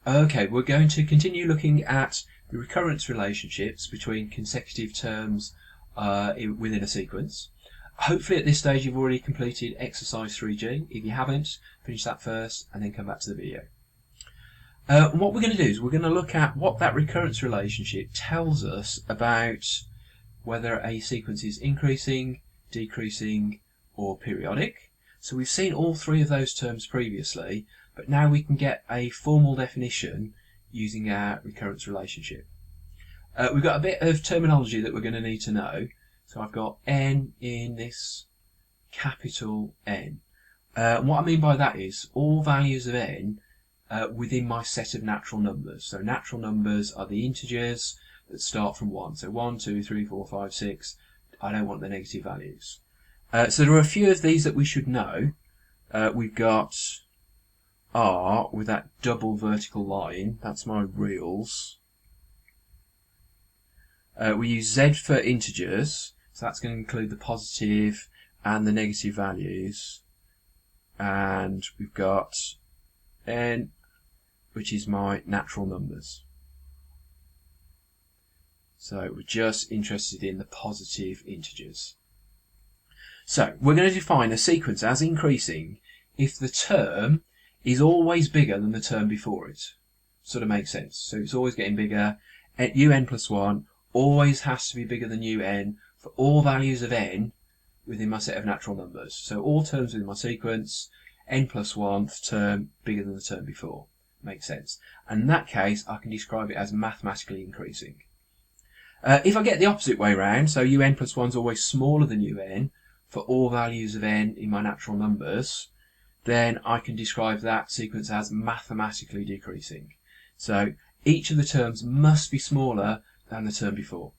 Okay, we're going to continue looking at the recurrence relationships between consecutive terms within a sequence. Hopefully at this stage you've already completed exercise 3G. If you haven't, finish that first and then come back to the video. What we're going to do is we're going to look at what that recurrence relationship tells us about whether a sequence is increasing, decreasing, or periodic. So we've seen all three of those terms previously, but now we can get a formal definition using our recurrence relationship. We've got a bit of terminology that we're going to need to know. So I've got n in this capital N. What I mean by that is all values of n within my set of natural numbers. So natural numbers are the integers that start from 1. So 1, 2, 3, 4, 5, 6. I don't want the negative values. So there are a few of these that we should know. We've got R with that double vertical line. That's my reals. We use Z for integers. So that's going to include the positive and the negative values. And we've got N, which is my natural numbers. So we're just interested in the positive integers. So we're going to define a sequence as increasing if the term is always bigger than the term before it. Sort of makes sense. So it's always getting bigger. Un plus 1 always has to be bigger than un for all values of n within my set of natural numbers. So all terms within my sequence, n plus 1th term bigger than the term before. Makes sense. And in that case, I can describe it as mathematically increasing. If I get the opposite way round, so un plus 1 is always smaller than un for all values of n in my natural numbers, then I can describe that sequence as mathematically decreasing. So each of the terms must be smaller than the term before,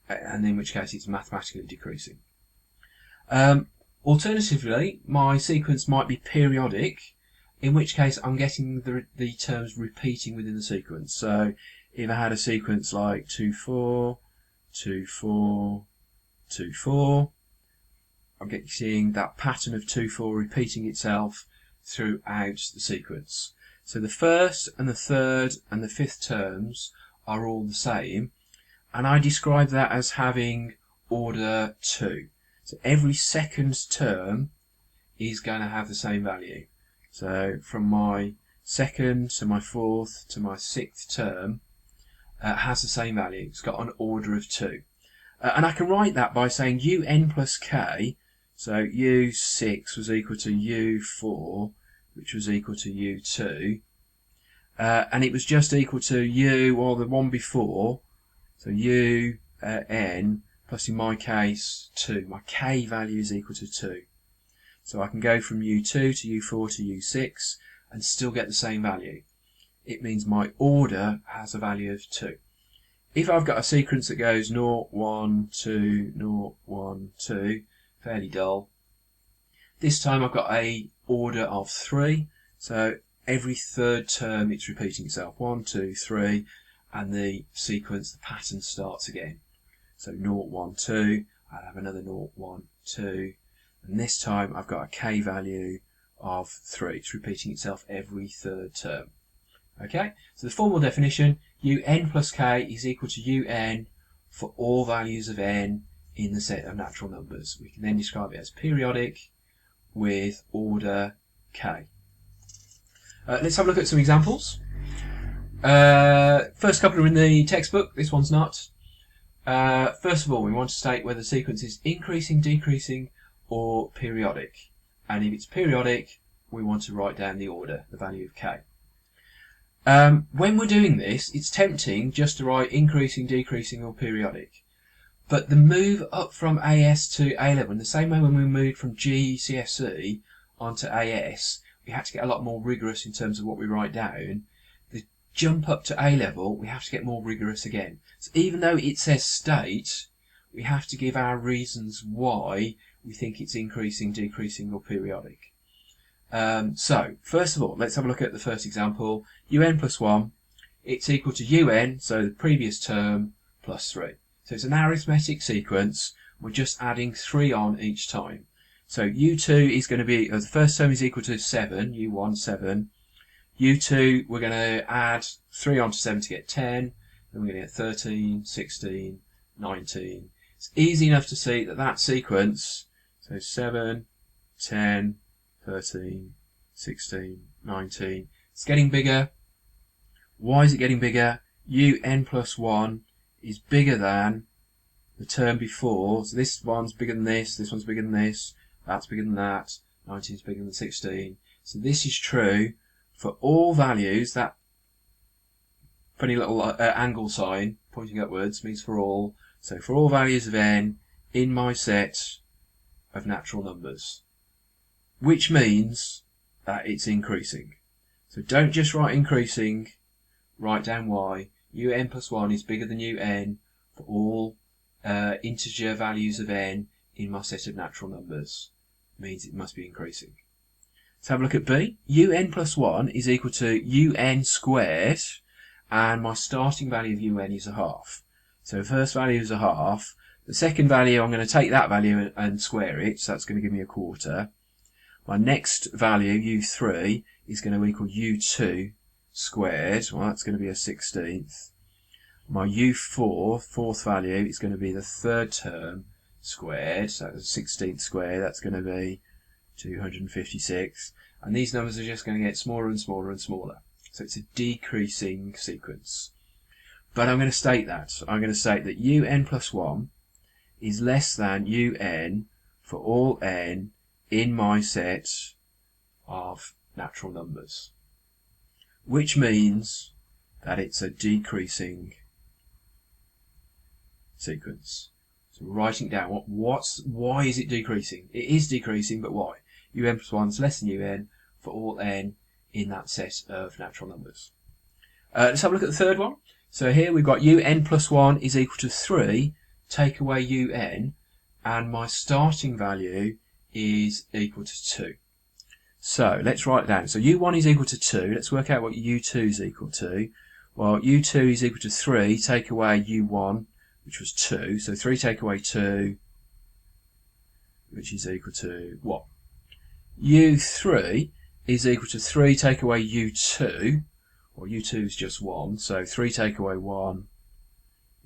and in which case it's mathematically decreasing. Alternatively, my sequence might be periodic, in which case I'm getting the terms repeating within the sequence. So if I had a sequence like 2, 4, 2, 4, 2, 4, I'm seeing that pattern of 2, 4 repeating itself throughout the sequence. So the first and the third and the fifth terms are all the same, and I describe that as having order 2. So every second term is going to have the same value. So from my second to my fourth to my sixth term has the same value. It's got an order of 2. And I can write that by saying un plus k, so u6 was equal to u4, which was equal to u2. And it was just equal to u, or the one before, so n plus, in my case, 2. My k value is equal to 2. So I can go from u2 to u4 to u6 and still get the same value. It means my order has a value of 2. If I've got a sequence that goes 0, 1, 2, 0, 1, 2, fairly dull. This time I've got a order of 3, so every third term it's repeating itself. 1, 2, 3, and the sequence, the pattern starts again. So 0, 1, 2, I'll have another 0, 1, 2, and this time I've got a k value of 3. It's repeating itself every third term. Okay, so the formal definition, un plus k is equal to un for all values of n in the set of natural numbers. We can then describe it as periodic with order k. Let's have a look at some examples. First couple are in the textbook, this one's not. First of all, we want to state whether the sequence is increasing, decreasing, or periodic. And if it's periodic, we want to write down the order, the value of k. When we're doing this, it's tempting just to write increasing, decreasing, or periodic. But the move up from AS to A level, in the same way when we moved from GCSE onto AS, we had to get a lot more rigorous in terms of what we write down. The jump up to A level, we have to get more rigorous again. So even though it says state, we have to give our reasons why we think it's increasing, decreasing, or periodic. So, first of all, let's have a look at the first example. Un plus 1, it's equal to un, so the previous term, plus 3. So it's an arithmetic sequence. We're just adding 3 on each time. So u2 is going to be, the first term is equal to 7, u1, 7. U2, we're going to add 3 onto 7 to get 10. Then we're going to get 13, 16, 19. It's easy enough to see that that sequence, so 7, 10, 13, 16, 19, it's getting bigger. Why is it getting bigger? UN plus 1 is bigger than the term before. So this one's bigger than this one's bigger than this, that's bigger than that, 19 is bigger than 16. So this is true for all values. That funny little angle sign pointing upwards means for all. So for all values of n in my set of natural numbers, which means that it's increasing. So don't just write increasing, write down y. Un plus 1 is bigger than un for all integer values of n in my set of natural numbers. Means it must be increasing. Let's have a look at b. Un plus 1 is equal to un squared, and my starting value of un is a half. So the first value is a half. The second value, I'm going to take that value and square it, so that's going to give me a quarter. My next value, u3, is going to equal u2 squared. Well, that's going to be a 16th. My u4, fourth value, is going to be the third term squared. So that's a 16th squared. That's going to be 256. And these numbers are just going to get smaller and smaller and smaller. So it's a decreasing sequence. But I'm going to state that. I'm going to state that un plus 1 is less than un for all n in my set of natural numbers, which means that it's a decreasing sequence. So we're writing down why is it decreasing? It is decreasing, but why? Un plus 1 is less than un for all n in that set of natural numbers. Let's have a look at the third one. So here we've got un plus 1 is equal to 3, take away un, and my starting value is equal to 2. So let's write it down. So u1 is equal to 2. Let's work out what u2 is equal to. Well, u2 is equal to 3, take away u1, which was 2. So 3 take away 2, which is equal to what? u3 is equal to 3 take away u2. Well, u2 is just 1, so 3 take away 1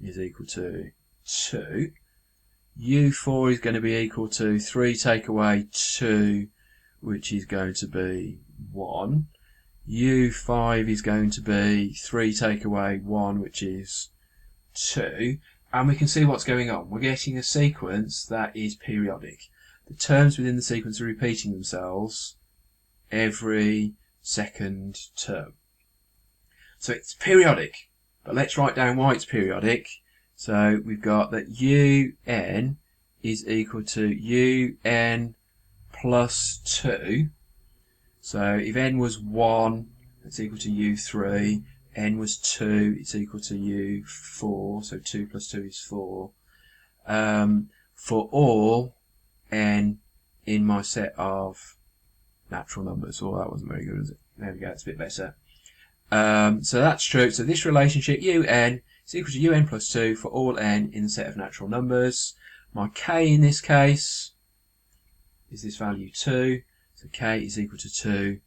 is equal to 2. u4 is going to be equal to 3 take away 2, which is going to be 1. u5 is going to be 3 take away 1, which is 2. And we can see what's going on. We're getting a sequence that is periodic. The terms within the sequence are repeating themselves every second term. So it's periodic, but let's write down why it's periodic. So we've got that un is equal to un plus 2. So if n was 1, it's equal to u3. N was 2, it's equal to u4. So 2 plus 2 is 4. For all n in my set of natural numbers. Oh, that wasn't very good, was it? There we go, it's a bit better. So that's true. So this relationship un is equal to un plus 2 for all n in the set of natural numbers. My k in this case is this value 2. So k is equal to 2.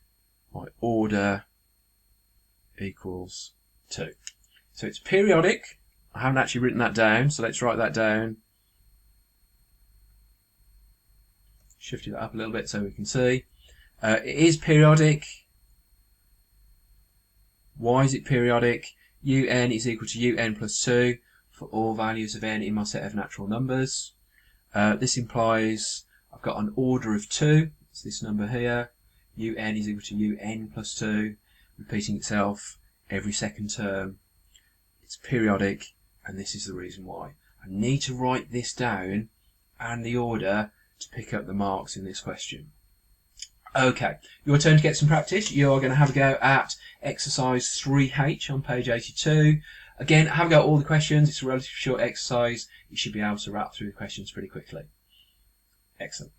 My order equals 2. So it's periodic. I haven't actually written that down, so let's write that down. Shifted it up a little bit so we can see. It is periodic. Why is it periodic? un is equal to un plus 2 for all values of n in my set of natural numbers. This implies I've got an order of 2. It's this number here. un is equal to un plus 2, repeating itself every second term. It's periodic, and this is the reason why. I need to write this down and the order to pick up the marks in this question. Okay, your turn to get some practice. You are going to have a go at exercise 3H on page 82. Again, have a go at all the questions. It's a relatively short exercise. You should be able to wrap through the questions pretty quickly. Excellent.